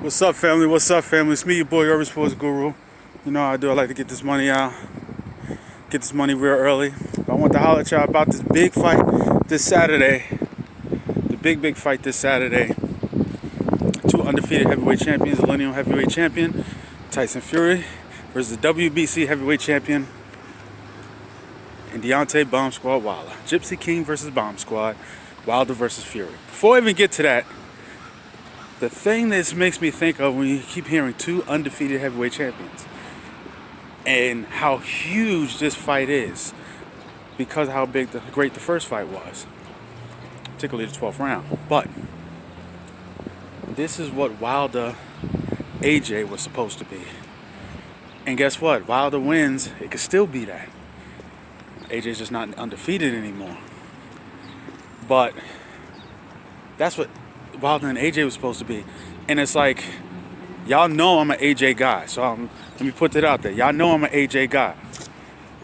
What's up, family? What's up, family? It's me, your boy, Urban Sports Guru. You know how I do. I like to get this money out, get this money real early. But I want to holler at y'all about this big fight this Saturday. The big fight this Saturday. Two undefeated heavyweight champions, the lineal heavyweight champion, Tyson Fury, versus the WBC heavyweight champion, and Deontay Bomb Squad Wilder. Gypsy King versus Bomb Squad, Wilder versus Fury. Before I even get to that, the thing this makes me think of when you keep hearing two undefeated heavyweight champions and how huge this fight is because of how great the first fight was, particularly the 12th round. But this is what Wilder AJ was supposed to be. And guess what? Wilder wins, it could still be that. AJ's just not undefeated anymore. But that's what Wilder and AJ was supposed to be. And it's like, y'all know I'm an AJ guy. So let me put that out there. Y'all know I'm an AJ guy.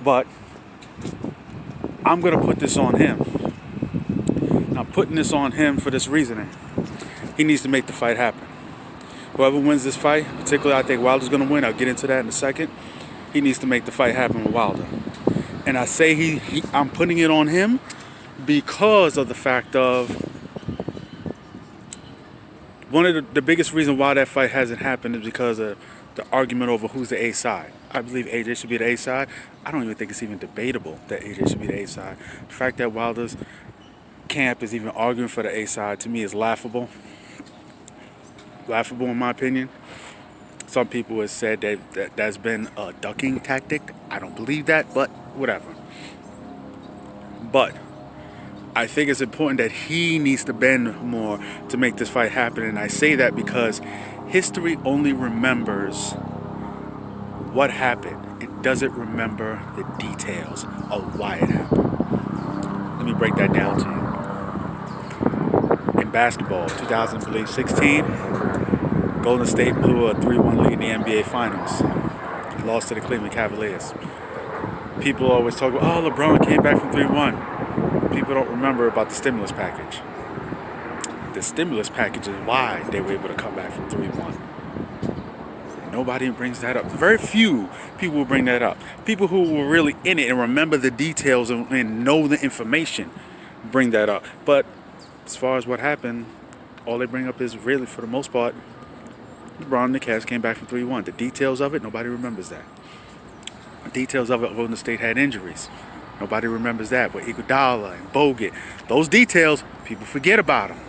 But I'm going to put this on him. I'm putting this on him for this reasoning. He needs to make the fight happen. Whoever wins this fight, particularly I think Wilder's going to win. I'll get into that in a second. He needs to make the fight happen with Wilder. And I say I'm putting it on him because of the fact of one of the biggest reasons why that fight hasn't happened is because of the argument over who's the A side. I believe AJ should be the A side. I don't even think it's even debatable that AJ should be the A side. The fact that Wilder's camp is even arguing for the A side to me is laughable. Laughable in my opinion. Some people have said that's been a ducking tactic. I don't believe that, but whatever. But I think it's important that he needs to bend more to make this fight happen. And I say that because history only remembers what happened. It doesn't remember the details of why it happened. Let me break that down to you. In basketball, 2016, Golden State blew a 3-1 lead in the NBA Finals. Lost to the Cleveland Cavaliers. People always talk about, oh, LeBron came back from 3-1. People don't remember about the stimulus package. The stimulus package is why they were able to come back from 3-1. Nobody brings that up. Very few people will bring that up. People who were really in it and remember the details and know the information bring that up. But as far as what happened, all they bring up is really, for the most part, LeBron and the Cavs came back from 3-1. The details of it, nobody remembers that. The details of it, Golden State had injuries. Nobody remembers that. But Iguodala and Bogut, those details, people forget about them.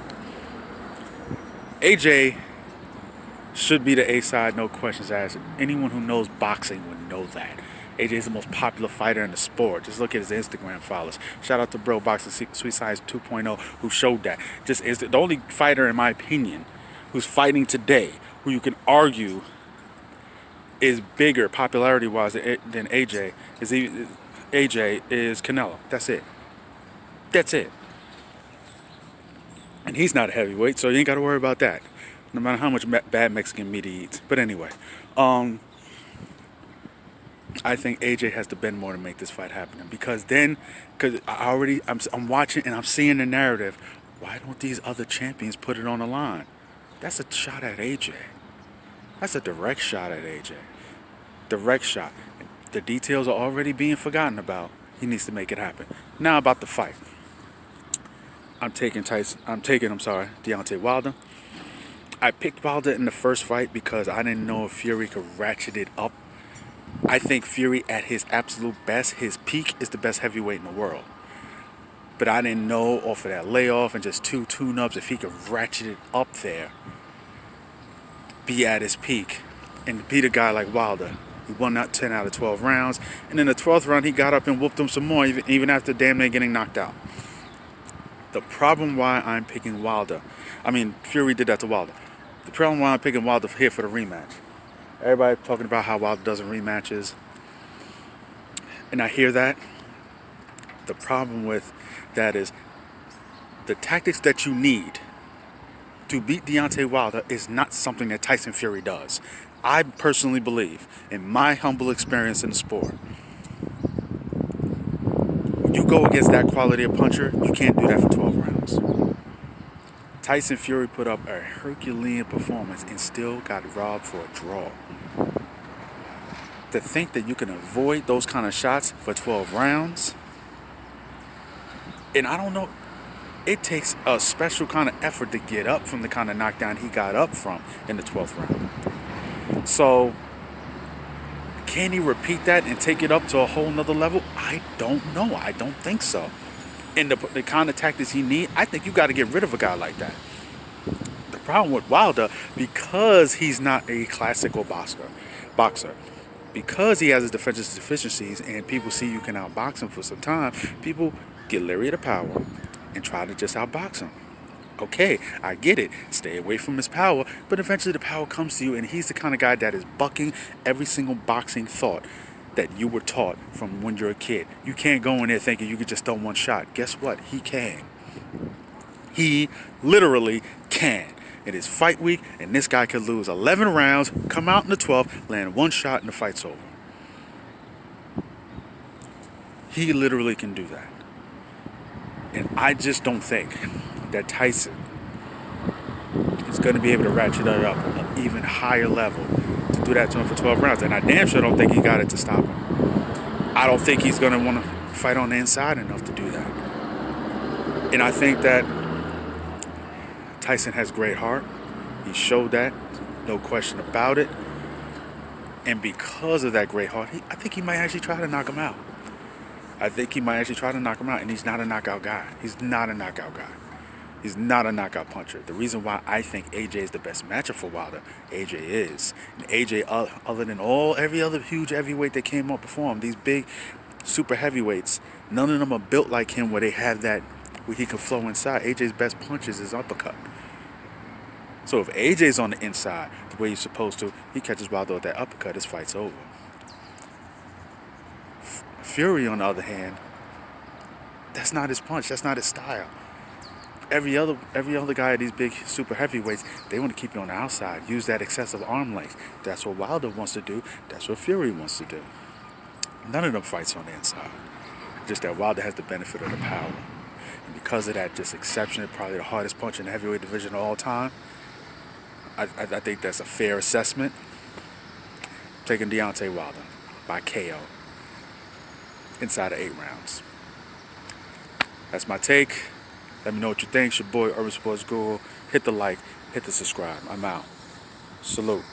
AJ should be the A side, no questions asked. Anyone who knows boxing would know that. AJ is the most popular fighter in the sport. Just look at his Instagram followers. Shout out to Bro Boxing Sweet Science 2.0 who showed that. Just is the only fighter, in my opinion, who's fighting today, who you can argue is bigger popularity-wise than AJ is Canelo. That's it. That's it. And he's not a heavyweight, so you ain't got to worry about that. No matter how much bad Mexican meat he eats. But anyway, I think AJ has to bend more to make this fight happen. Because I'm watching and I'm seeing the narrative. Why don't these other champions put it on the line? That's a shot at AJ. That's a direct shot at AJ. Direct shot. The details are already being forgotten about. He needs to make it happen. Now about the fight. I'm taking Deontay Wilder. I picked Wilder in the first fight because I didn't know if Fury could ratchet it up. I think Fury at his absolute best, his peak, is the best heavyweight in the world. But I didn't know off of that layoff and just 2 tune-ups if he could ratchet it up there, be at his peak, and beat a guy like Wilder. He won out 10 out of 12 rounds. And in the 12th round, he got up and whooped him some more, even after damn near getting knocked out. The problem why I'm picking Fury did that to Wilder. The problem why I'm picking Wilder here for the rematch. Everybody talking about how Wilder doesn't rematches. And I hear that. The problem with that is the tactics that you need to beat Deontay Wilder is not something that Tyson Fury does. I personally believe, in my humble experience in the sport, when you go against that quality of puncher, you can't do that for 12 rounds. Tyson Fury put up a Herculean performance and still got robbed for a draw. To think that you can avoid those kind of shots for 12 rounds, and I don't know, it takes a special kind of effort to get up from the kind of knockdown he got up from in the 12th round. So, can he repeat that and take it up to a whole nother level? I don't know. I don't think so. And the kind of tactics he need, I think you got to get rid of a guy like that. The problem with Wilder, because he's not a classical boxer, because he has his defensive deficiencies and people see you can outbox him for some time, people get leery of the power and try to just outbox him. Okay, I get it. Stay away from his power, but eventually the power comes to you, and he's the kind of guy that is bucking every single boxing thought that you were taught from when you're a kid. You can't go in there thinking you could just throw one shot. Guess what? He can. He literally can. It is fight week, and this guy could lose 11 rounds, come out in the 12th, land one shot, and the fight's over. He literally can do that. And I just don't think that Tyson is going to be able to ratchet it up an even higher level to do that to him for 12 rounds. And I damn sure don't think he got it to stop him. I don't think he's going to want to fight on the inside enough to do that. And I think that Tyson has great heart. He showed that, no question about it. And because of that great heart, I think he might actually try to knock him out. And he's not a knockout guy. He's not a knockout guy. He's not a knockout puncher. The reason why I think AJ is the best matchup for Wilder, AJ is. And AJ, other than every other huge heavyweight that came up before him, these big super heavyweights, none of them are built like him where they have that, where he can flow inside. AJ's best punch is his uppercut. So if AJ's on the inside the way he's supposed to, he catches Wilder with that uppercut, his fight's over. Fury, on the other hand, that's not his punch. That's not his style. Every other guy at these big super heavyweights, they want to keep you on the outside, use that excessive arm length. That's what Wilder wants to do. That's what Fury wants to do. None of them fights on the inside. Just that Wilder has the benefit of the power. And because of that, just exceptional, probably the hardest punch in the heavyweight division of all time. I think that's a fair assessment. Taking Deontay Wilder by KO inside of 8 rounds. That's my take. Let me know what you think. It's your boy, Urban Sports Guru. Hit the like, hit the subscribe. I'm out. Salute.